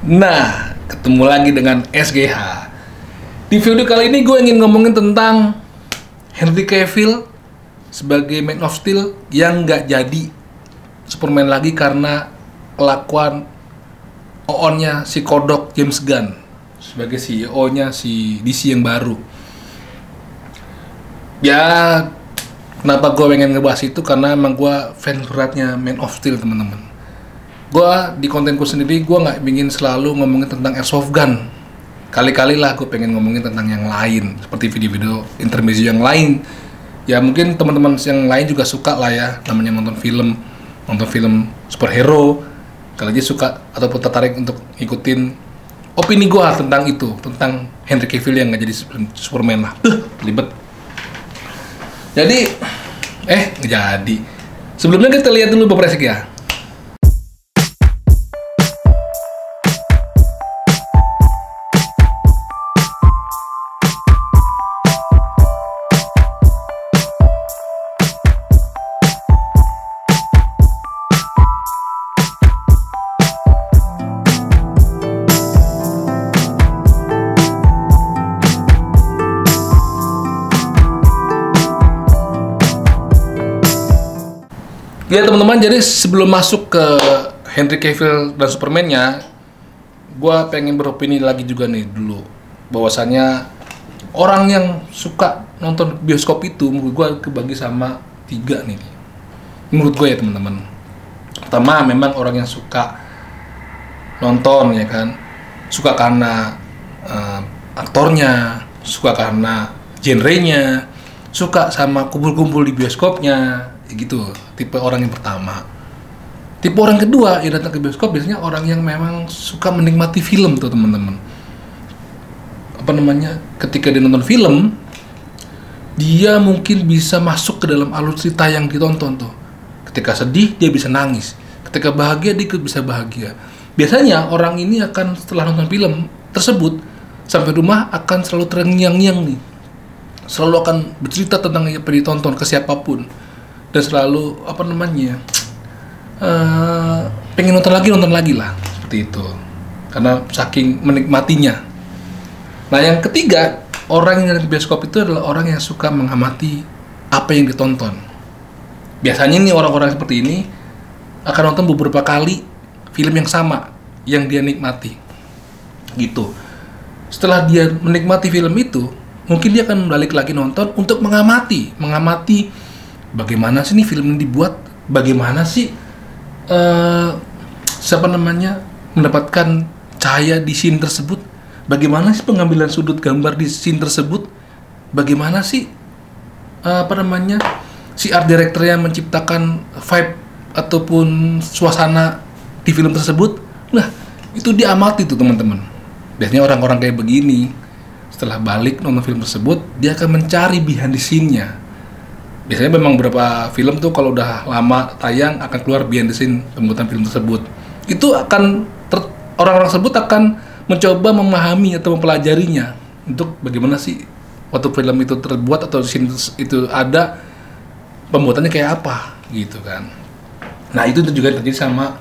Nah, ketemu lagi dengan SGH. Di video kali ini gue ingin ngomongin tentang Henry Cavill sebagai Man of Steel yang nggak jadi Superman lagi karena kelakuan OON-nya si kodok James Gunn sebagai CEO-nya si DC yang baru. Ya, kenapa gue pengen ngebahas itu? Karena emang gue fan beratnya Man of Steel, teman-teman. Gue di kontenku sendiri, gue nggak ingin selalu ngomongin tentang Airsoft Gun. Kali-kali lah gue pengen ngomongin tentang yang lain, seperti video-video intermezzo yang lain. Ya mungkin teman-teman yang lain juga suka lah ya, namanya nonton film superhero. Kalau aja suka ataupun tertarik untuk ngikutin opini gue tentang itu, tentang Henry Cavill yang nggak jadi Superman lah. Belibet. Jadi, nggak jadi. Sebelumnya kita lihat dulu beberapa ya. Ya teman-teman, jadi sebelum masuk ke Henry Cavill dan Superman-nya, gue pengen beropini lagi juga nih dulu, bahwasannya orang yang suka nonton bioskop itu menurut gue kebagi sama 3 nih. Menurut gue ya teman-teman. Pertama, memang orang yang suka nonton ya kan, suka karena aktornya, suka karena genrenya, suka sama kumpul-kumpul di bioskopnya. Gitu, tipe orang yang pertama. Tipe orang kedua yang datang ke bioskop biasanya orang yang memang suka menikmati film tuh teman-teman. Ketika dia nonton film, dia mungkin bisa masuk ke dalam alur cerita yang ditonton tuh. Ketika sedih dia bisa nangis, ketika bahagia dia bisa bahagia. Biasanya orang ini akan setelah nonton film tersebut sampai rumah akan selalu terngiang-ngiang nih, selalu akan bercerita tentang yang ditonton ke siapapun. Dan selalu pengen nonton lagi lah, seperti itu, karena saking menikmatinya. Nah yang ketiga, orang yang dari bioskop itu adalah orang yang suka mengamati apa yang ditonton. Biasanya nih orang-orang seperti ini akan nonton beberapa kali film yang sama yang dia nikmati gitu. Setelah dia menikmati film itu, mungkin dia akan balik lagi nonton untuk mengamati bagaimana sih nih film ini dibuat, bagaimana sih mendapatkan cahaya di scene tersebut, bagaimana sih pengambilan sudut gambar di scene tersebut, bagaimana sih si art directornya menciptakan vibe ataupun suasana di film tersebut. Nah itu diamati tuh teman-teman. Biasanya orang-orang kayak begini setelah balik nonton film tersebut, dia akan mencari behind the scene-nya. Biasanya memang beberapa film tuh kalau udah lama tayang akan keluar behind the scene pembuatan film tersebut. Itu akan orang-orang tersebut akan mencoba memahami atau mempelajarinya untuk bagaimana sih waktu film itu terbuat atau scene itu ada, pembuatannya kayak apa gitu kan. Nah itu juga terjadi sama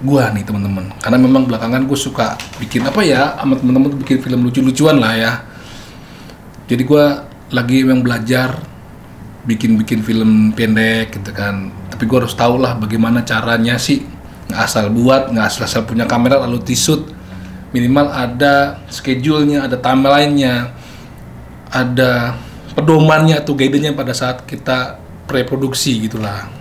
gua nih teman-teman, karena memang belakangan gue suka bikin sama teman-teman tuh bikin film lucu-lucuan lah ya. Jadi gua lagi memang belajar bikin film pendek gitu kan, tapi gue harus tahu lah bagaimana caranya sih, nggak asal punya kamera lalu di-shoot. Minimal ada schedule-nya, ada timeline-nya, ada pedomannya atau guide-nya pada saat kita pre-produksi gitulah.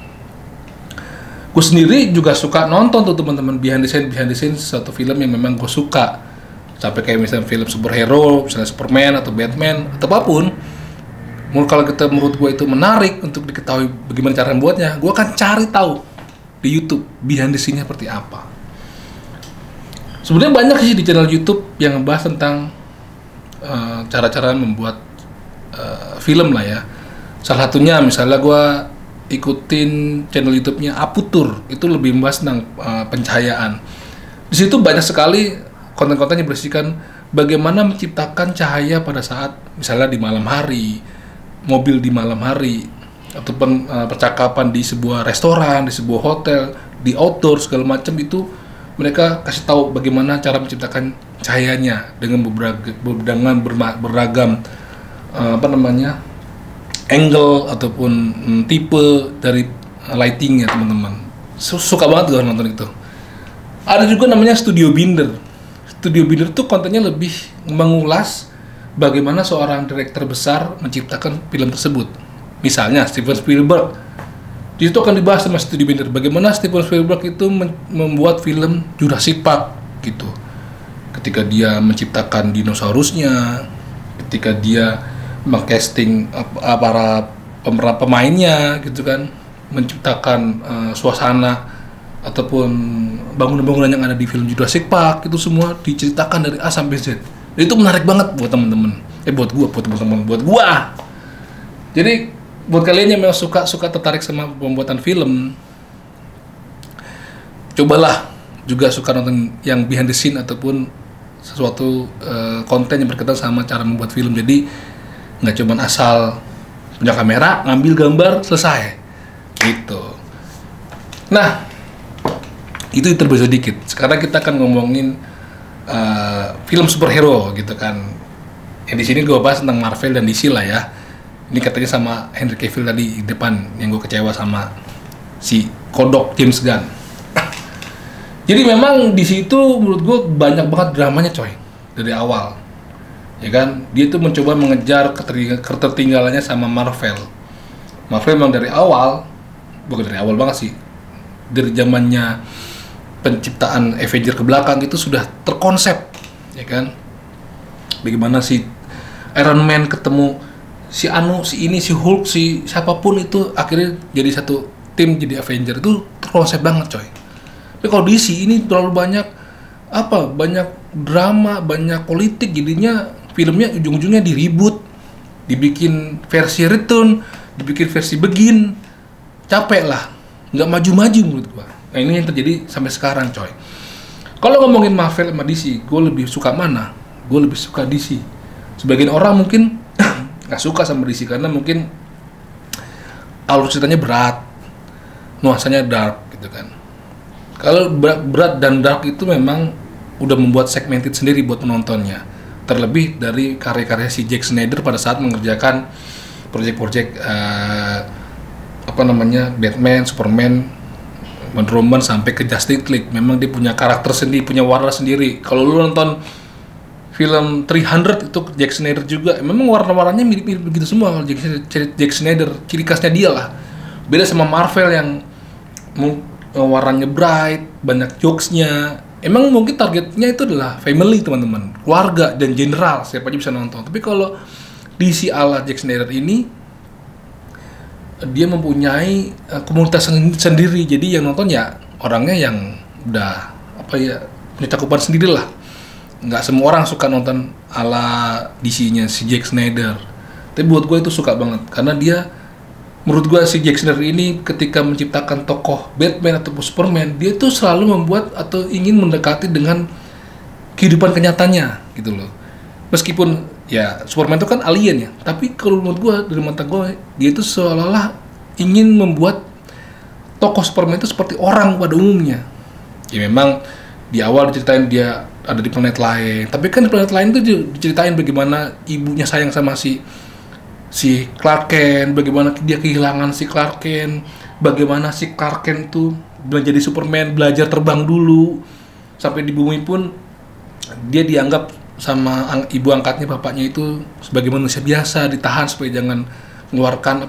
Gue sendiri juga suka nonton tuh teman-teman behind the scene suatu film yang memang gue suka, sampai kayak misalnya film superhero, misalnya Superman atau Batman atau apapun. Menurut gue itu menarik untuk diketahui bagaimana cara membuatnya, gue akan cari tahu di YouTube behind the scene-nya seperti apa. Sebenarnya banyak sih di channel YouTube yang ngebahas tentang cara-cara membuat film lah ya. Salah satunya misalnya gue ikutin channel YouTube-nya Aputur, itu lebih membahas tentang pencahayaan. Di situ banyak sekali konten-konten yang berisikan bagaimana menciptakan cahaya pada saat misalnya di malam hari, mobil di malam hari, ataupun percakapan di sebuah restoran, di sebuah hotel, di outdoor segala macam. Itu mereka kasih tahu bagaimana cara menciptakan cahayanya dengan beragam angle ataupun tipe dari lightingnya teman-teman. Suka banget gue nonton itu. Ada juga namanya Studio Binder. Studio Binder tuh kontennya lebih mengulas bagaimana seorang direktur besar menciptakan film tersebut. Misalnya Steven Spielberg. Di situ akan dibahas sama Studio Binder bagaimana Steven Spielberg itu membuat film Jurassic Park gitu. Ketika dia menciptakan dinosaurusnya, ketika dia meng-casting para pemainnya gitu kan, menciptakan suasana ataupun bangunan-bangunan yang ada di film Jurassic Park, itu semua diceritakan dari A sampai Z. Itu menarik banget buat teman-teman. Buat gua. Jadi buat kalian yang memang suka tertarik sama pembuatan film, cobalah juga suka nonton yang behind the scene ataupun sesuatu konten yang berkaitan sama cara membuat film. Jadi nggak cuma asal punya kamera, ngambil gambar, selesai gitu. Nah, itu terbeda sedikit. Sekarang kita akan ngomongin film superhero gitu kan. Yang di sini gue bahas tentang Marvel dan DC lah ya. Ini katanya sama Henry Cavill tadi di depan yang gue kecewa sama si kodok James Gunn. Jadi memang di situ menurut gue banyak banget dramanya coy dari awal. Ya kan, dia tuh mencoba mengejar ketertinggalannya sama Marvel. Marvel memang dari awal, bukan dari awal banget sih, dari zamannya penciptaan Avenger ke belakang itu sudah terkonsep, ya kan? Bagaimana si Iron Man ketemu si ini, si Hulk, si siapapun itu akhirnya jadi satu tim jadi Avenger, itu terkonsep banget coy. Tapi kalau DC ini terlalu banyak banyak drama, banyak politik, jadinya filmnya ujung-ujungnya diribut, dibikin versi return, dibikin versi begin, capek lah, nggak maju-maju menurut gua. Nah ini yang terjadi sampai sekarang coy. Kalau ngomongin Marvel sama DC, gue lebih suka mana? Gue lebih suka DC. Sebagian orang mungkin nggak suka sama DC karena mungkin alur ceritanya berat, nuansanya dark gitu kan. Kalau berat dan dark itu memang udah membuat segmented sendiri buat penontonnya. Terlebih dari karya-karya si Zack Snyder pada saat mengerjakan proyek-proyek Batman, Superman, Wonder Woman sampai ke Justice League. Memang dia punya karakter sendiri, punya warna sendiri. Kalau lu nonton film 300 itu Zack Snyder juga, memang warna-warnanya mirip-mirip begitu semua. Kalau Zack Snyder, ciri khasnya dia lah. Beda sama Marvel yang warnanya bright, banyak jokesnya. Emang mungkin targetnya itu adalah family teman-teman, keluarga dan general, siapa aja bisa nonton. Tapi kalau DC ala Zack Snyder ini, dia mempunyai komunitas sendiri. Jadi yang nonton ya orangnya yang udah punya cakupan sendiri lah. Nggak semua orang suka nonton ala DC-nya si Zack Snyder. Tapi buat gue itu suka banget karena dia, menurut gue si Zack Snyder ini ketika menciptakan tokoh Batman ataupun Superman, dia tuh selalu membuat atau ingin mendekati dengan kehidupan kenyataannya gitu loh. Meskipun ya Superman itu kan alien ya, tapi kalau menurut gue dari mata gue, dia itu seolah-olah ingin membuat tokoh Superman itu seperti orang pada umumnya. Ya memang di awal diceritain dia ada di planet lain, tapi kan di planet lain itu diceritain bagaimana ibunya sayang sama si Clark Kent, bagaimana dia kehilangan si Clark Kent, bagaimana si Clark Kent tuh menjadi Superman, belajar terbang dulu, sampai di bumi pun dia dianggap sama ibu angkatnya, bapaknya itu sebagai manusia biasa, ditahan supaya jangan mengeluarkan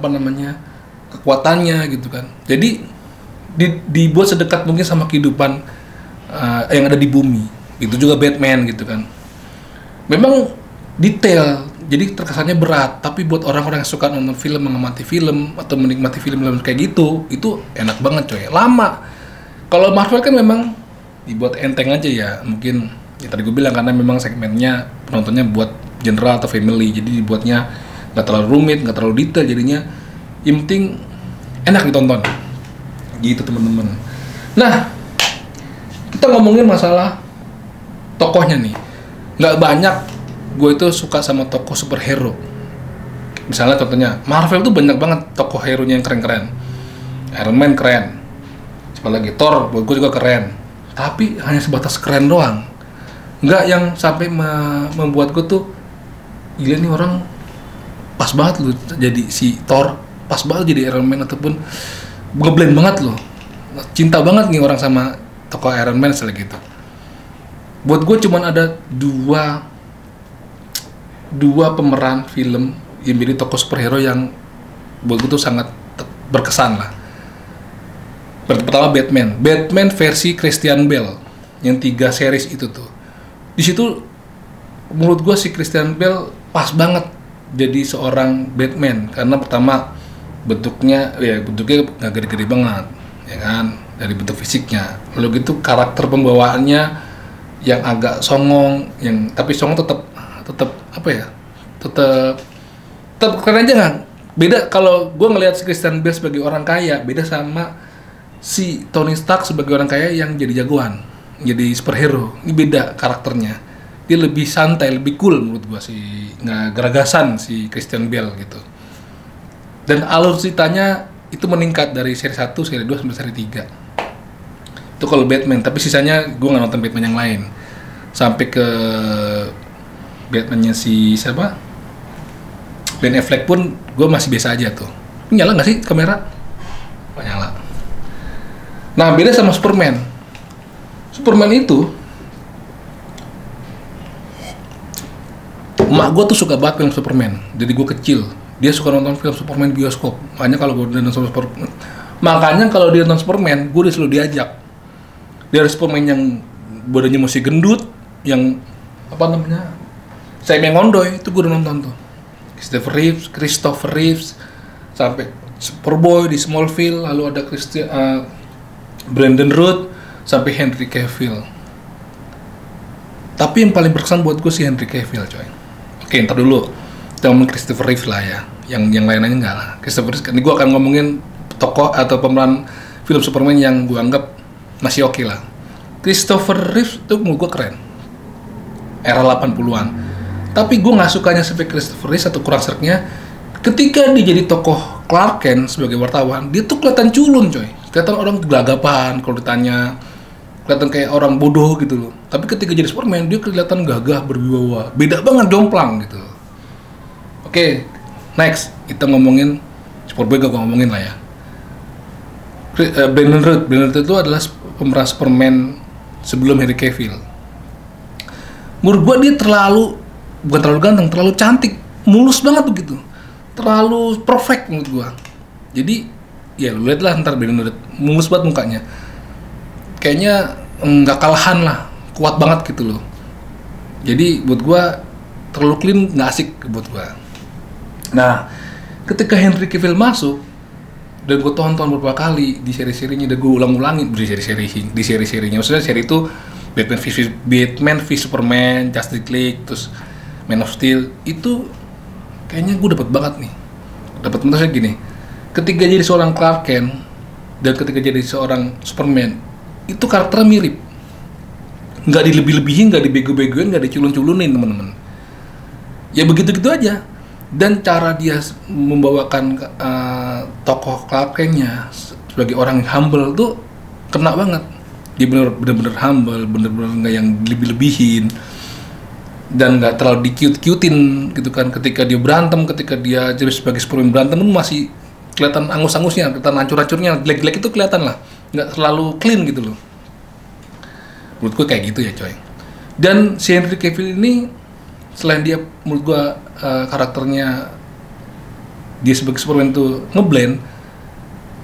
kekuatannya gitu kan. Jadi dibuat sedekat mungkin sama kehidupan yang ada di bumi. Itu juga Batman gitu kan. Memang detail, jadi terkesannya berat, tapi buat orang-orang yang suka nonton film, mengamati film atau menikmati film kayak gitu, itu enak banget coy. Lama. Kalau Marvel kan memang dibuat enteng aja ya, mungkin ya tadi gue bilang karena memang segmennya penontonnya buat general atau family, jadi dibuatnya nggak terlalu rumit, nggak terlalu detail, jadinya yang penting enak ditonton gitu teman-teman. Nah, kita ngomongin masalah tokohnya nih, nggak banyak gue itu suka sama tokoh superhero. Misalnya contohnya Marvel tuh banyak banget tokoh hero-nya yang keren-keren. Iron Man keren, siapa lagi, Thor buat gue juga keren, tapi hanya sebatas keren doang, nggak yang sampai membuat gue tuh gila nih orang pas banget loh jadi si Thor, pas banget jadi Iron Man, ataupun ngeblend banget loh, cinta banget nih orang sama tokoh Iron Man misalnya gitu. Buat gue cuman ada dua pemeran film yang jadi tokoh superhero yang buat gue tuh sangat berkesan lah. Pertama Batman versi Christian Bale yang 3 series itu tuh. Di situ menurut gue si Christian Bale pas banget jadi seorang Batman, karena pertama bentuknya nggak gede-gede banget, ya kan, dari bentuk fisiknya. Lalu gitu karakter pembawaannya yang agak songong, yang tapi songong tetap apa ya? Tetap keren aja kan. Beda kalau gue ngelihat si Christian Bale sebagai orang kaya, beda sama si Tony Stark sebagai orang kaya yang jadi jagoan, jadi superhero. Ini beda karakternya. Dia lebih santai, lebih cool menurut gua sih, nggak geragasan si Christian Bale gitu. Dan alur ceritanya itu meningkat dari seri 1, seri 2 sampai seri 3. Itu kalau Batman, tapi sisanya gua nggak nonton Batman yang lain. Sampai ke Batman-nya si siapa? Ben Affleck pun gua masih biasa aja tuh. Nyala nggak sih kamera? Oh, nyala. Nah, beda sama Superman. Superman itu, emak gue tuh suka banget film Superman. Jadi gue kecil, dia suka nonton film Superman bioskop. Makanya kalau gue nonton Superman, dia nonton Superman, gue selalu diajak. Dia harus Superman yang badannya masih gendut, yang apa namanya, saya mengondoy, itu gue udah nonton tuh. Christopher Reeves, sampai Superboy di Smallville, lalu ada Brandon Routh, sampai Henry Cavill. Tapi yang paling berkesan buat gue si Henry Cavill, coy. Oke, ntar dulu kita ngomongin Christopher Reeves lah ya. Yang lain-lainnya enggak lah. Christopher Reeves, ini gue akan ngomongin tokoh atau pemeran film Superman yang gue anggap masih oke lah. Christopher Reeves tuh menurut gue keren, era 80-an. Tapi gue nggak sukanya sampai Christopher Reeves atau kurang seretnya ketika dia jadi tokoh Clark Kent sebagai wartawan, dia tuh kelihatan culun, coy. Kelihatan orang gelagapan kalau ditanya, kelihatan kayak orang bodoh gitu loh. Tapi ketika jadi Superman, dia kelihatan gagah, berwibawa. Beda banget, jomplang gitu. Oke, next kita ngomongin Superboy, gak ngomongin lah ya. Brandon Routh itu adalah pemeran Superman sebelum Henry Cavill. Menurut gua dia bukan terlalu ganteng, terlalu cantik, mulus banget begitu. Terlalu perfect menurut gua. Jadi ya lu lihat lah ntar Brandon Routh, mulus banget mukanya. Kayaknya nggak kalahan lah, kuat banget gitu loh. Jadi buat gua terlalu clean, nggak asik buat gua. Nah, ketika Henry Cavill masuk dan gue tonton beberapa kali di seri-serinya, dan gue ulang-ulangin di seri-serinya. Maksudnya seri itu Batman v Superman, Justice League, terus Man of Steel, itu kayaknya gue dapat banget nih. Dapat menurut gini, ketika jadi seorang Clark Kent dan ketika jadi seorang Superman, itu karakternya mirip. Nggak dilebih-lebihin, nggak dibego-begoin, nggak diculun-culunin teman-teman. Ya begitu-gitu aja. Dan cara dia membawakan tokoh Clark Kent-nya sebagai orang yang humble tuh kena banget. Dia bener-bener humble, bener-bener nggak yang lebih-lebihin dan nggak terlalu di-cute-cutein gitu kan. Ketika dia berantem, ketika dia jadi sebagai Superman berantem pun masih kelihatan angus-angusnya, kelihatan hancur-hancurnya, jelek-jelek itu kelihatan lah, nggak terlalu clean gitu loh. Menurut gue kayak gitu ya coy. Dan si Henry Cavill ini, selain dia menurut gue karakternya dia sebagai Superman tuh ngeblend,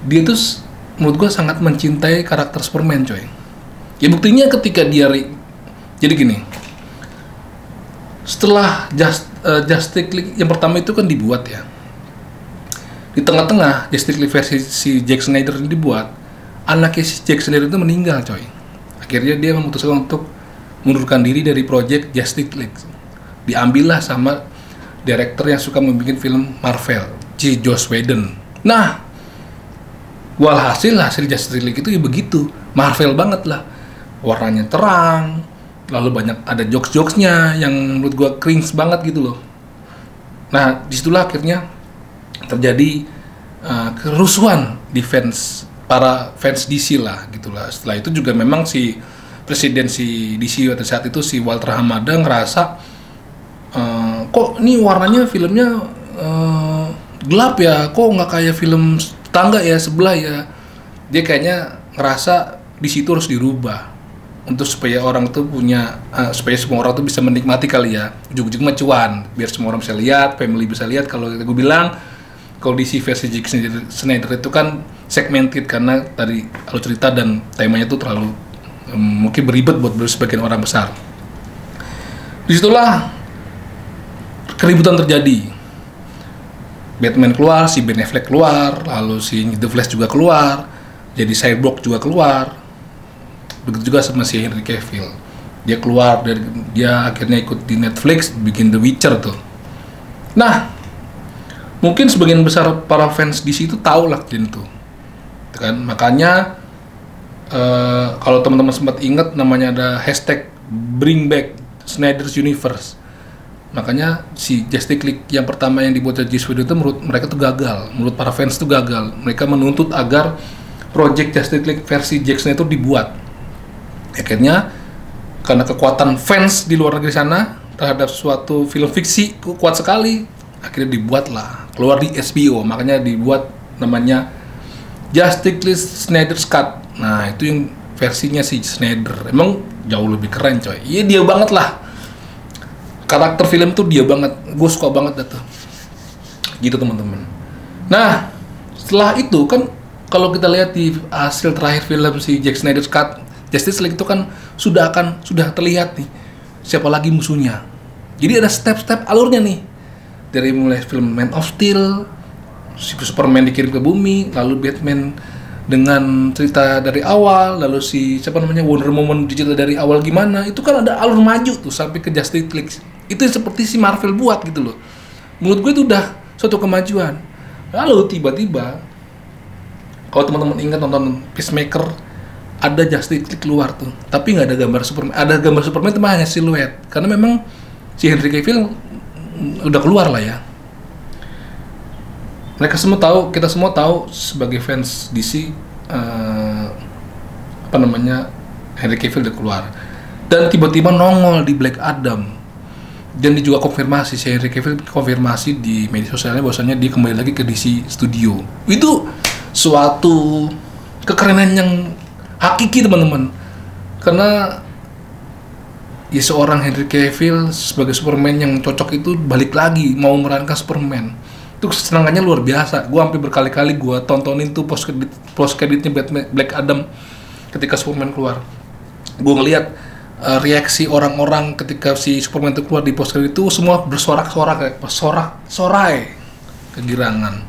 dia tuh menurut gue sangat mencintai karakter Superman coy. Ya buktinya ketika dia jadi gini, setelah Justice League yang pertama itu kan dibuat ya, di tengah-tengah Justice League versi si Zack Snyder dibuat, anaknya si Zack Snyder itu meninggal coy. Akhirnya dia memutuskan untuk mundurkan diri dari project Justice League. Diambillah sama director yang suka membuat film Marvel, si Joss Whedon. Nah, walhasil hasil Justice League itu ya begitu, Marvel banget lah. Warnanya terang, lalu banyak ada jokes-jokesnya yang menurut gua cringe banget gitu loh. Nah, disitulah akhirnya terjadi kerusuhan di para fans DC lah gitulah. Setelah itu juga memang si presiden si DC pada saat itu, si Walter Hamada, ngerasa kok ini warnanya filmnya gelap ya, kok nggak kayak film tetangga ya, sebelah ya. Dia kayaknya ngerasa di situ harus dirubah untuk supaya orang tuh punya supaya semua orang tuh bisa menikmati kali ya, ujung-ujungnya cuan, biar semua orang bisa lihat, family bisa lihat. Kalau gue bilang kalau DC versi Zack Snyder itu kan segmented karena tadi alur cerita dan temanya tuh terlalu mungkin beribet buat sebagian orang besar. Disitulah keributan terjadi. Batman keluar, si Ben Affleck keluar, lalu si The Flash juga keluar, jadi Cyborg juga keluar. Begitu juga sama si Henry Cavill. Dia keluar dari, dia akhirnya ikut di Netflix bikin The Witcher tuh. Nah, mungkin sebagian besar para fans DC itu tahu lah itu kan. Makanya kalau teman-teman sempat ingat namanya ada hashtag Bring Back Snyder's Universe. Makanya si Justice League yang pertama yang dibuat oleh Joss Whedon itu menurut mereka tuh gagal, menurut para fans itu gagal. Mereka menuntut agar project Justice League versi Zack Snyder itu dibuat. Akhirnya karena kekuatan fans di luar negeri sana terhadap suatu film fiksi kuat sekali, akhirnya dibuatlah, keluar di HBO. Makanya dibuat namanya Justice League Snyder's Cut. Nah itu yang versinya si Snyder, emang jauh lebih keren coy. Iya dia banget lah, karakter film tuh dia banget, gue suka banget dah tuh gitu teman-teman. Nah setelah itu kan kalau kita lihat di hasil terakhir film si Zack Snyder's Cut Justice League itu kan sudah terlihat nih siapa lagi musuhnya. Jadi ada step-step alurnya nih, dari mulai film Man of Steel, si Superman dikirim ke bumi, lalu Batman dengan cerita dari awal, lalu si Wonder Woman cerita dari awal gimana, itu kan ada alur maju tuh sampai ke Justice League. Itu seperti si Marvel buat gitu loh. Menurut gue itu udah suatu kemajuan. Lalu tiba-tiba kalau teman-teman ingat nonton Peacemaker, ada Justice League keluar tuh, tapi nggak ada gambar Superman. Ada gambar Superman itu hanya siluet, karena memang si Henry Cavill udah keluar lah ya. Kita semua tahu sebagai fans DC Henry Cavill udah keluar, dan tiba-tiba nongol di Black Adam, dan dia juga konfirmasi, si Henry Cavill konfirmasi di media sosialnya bahwasanya dia kembali lagi ke DC Studio. Itu suatu kekerenan yang hakiki teman-teman, karena ya seorang Henry Cavill sebagai Superman yang cocok itu balik lagi mau memerankan Superman. Itu kesenangannya luar biasa. Gue hampir berkali-kali gue tontonin tuh post creditnya Black Adam ketika Superman keluar. Gue ngeliat reaksi orang-orang ketika si Superman itu keluar di post credit itu semua bersorak-sorak kayak sorai kegirangan.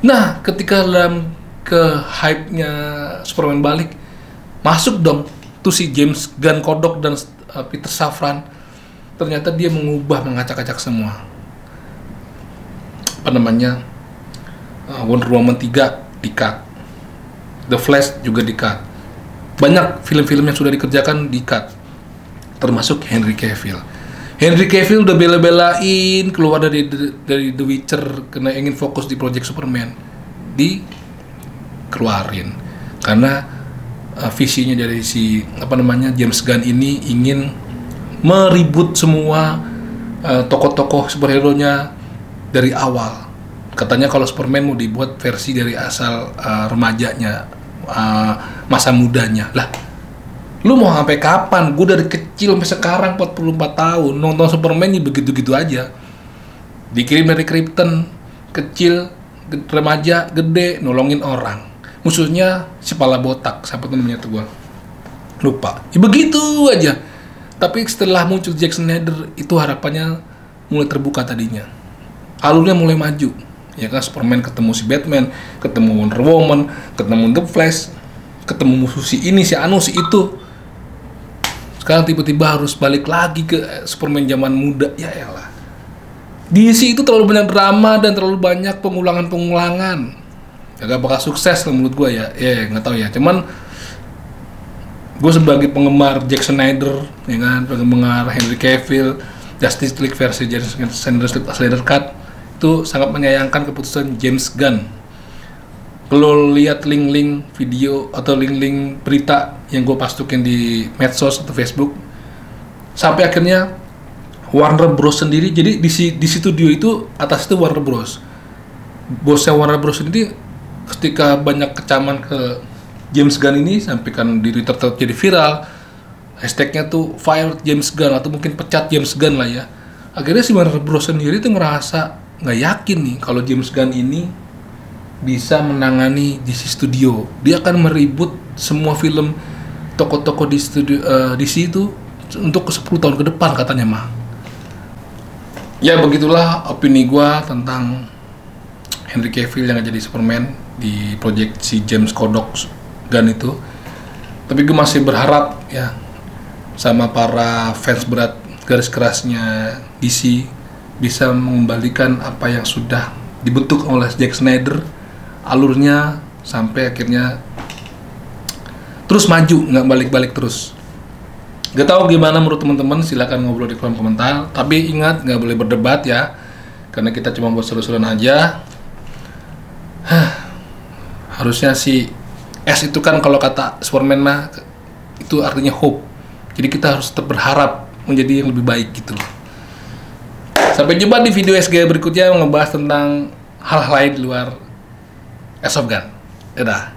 Nah ketika dalam ke hype-nya Superman balik, masuk dong tuh si James Gunn kodok dan Peter Safran. Ternyata dia mengacak-acak semua. Wonder Woman 3 di-cut, The Flash juga di-cut, banyak film-film yang sudah dikerjakan di-cut, termasuk Henry Cavill. Henry Cavill udah bela-belain keluar dari The Witcher karena ingin fokus di project Superman, dikeluarin karena visinya dari si James Gunn ini ingin meribut semua tokoh-tokoh superhero-nya dari awal. Katanya kalau Superman mau dibuat versi dari asal remajanya, masa mudanya. Lah, lu mau sampai kapan? Gue dari kecil sampai sekarang 44 tahun nonton Superman ini begitu-gitu aja. Dikirim dari Krypton, kecil, remaja, gede, nolongin orang. Musuhnya si pala botak, siapa tuh namanya tuh gue lupa. Ya begitu aja. Tapi setelah muncul Zack Snyder, itu harapannya mulai terbuka tadinya. Alurnya mulai maju, ya kan? Superman ketemu si Batman, ketemu Wonder Woman, ketemu The Flash, ketemu musuh si ini, si anu, si itu. Sekarang tiba-tiba harus balik lagi ke Superman zaman muda. Ya elah, DC itu terlalu banyak drama dan terlalu banyak pengulangan. Gak bakal sukses menurut gue ya. Ya nggak tahu ya. Cuman gue sebagai penggemar Zack Snyder, ya kan, penggemar Henry Cavill, Justice League versi Snyder Cut, itu sangat menyayangkan keputusan James Gunn Kalau lihat link-link video atau link-link berita yang gue pastukin di medsos atau Facebook, sampai akhirnya Warner Bros sendiri, jadi di studio itu atas itu Warner Bros. Bosnya Warner Bros sendiri ketika banyak kecaman ke James Gunn ini, sampai kan di Twitter jadi viral, hashtagnya tuh fire James Gunn atau mungkin pecat James Gunn lah ya. Akhirnya si Warner Bros sendiri tuh ngerasa nggak yakin nih kalau James Gunn ini bisa menangani DC Studio. Dia akan meribut semua film toko-toko di studio DC itu untuk 10 tahun ke depan katanya mah. Ya begitulah opini gua tentang Henry Cavill yang jadi Superman di project si James Kodok Gunn itu. Tapi gue masih berharap ya sama para fans berat garis kerasnya DC bisa mengembalikan apa yang sudah dibentuk oleh Zack Snyder, alurnya sampai akhirnya terus maju, nggak balik-balik terus. Gak tahu gimana menurut teman-teman, silakan ngobrol di kolom komentar. Tapi ingat, nggak boleh berdebat ya, karena kita cuma buat seru-seruan aja. Harusnya si S itu kan kalau kata Superman mah itu artinya hope. Jadi kita harus tetap berharap menjadi yang lebih baik gitu loh. Sampai jumpa di video SG berikutnya, ngebahas tentang hal-hal lain di luar Airsoft Gun. Dadah.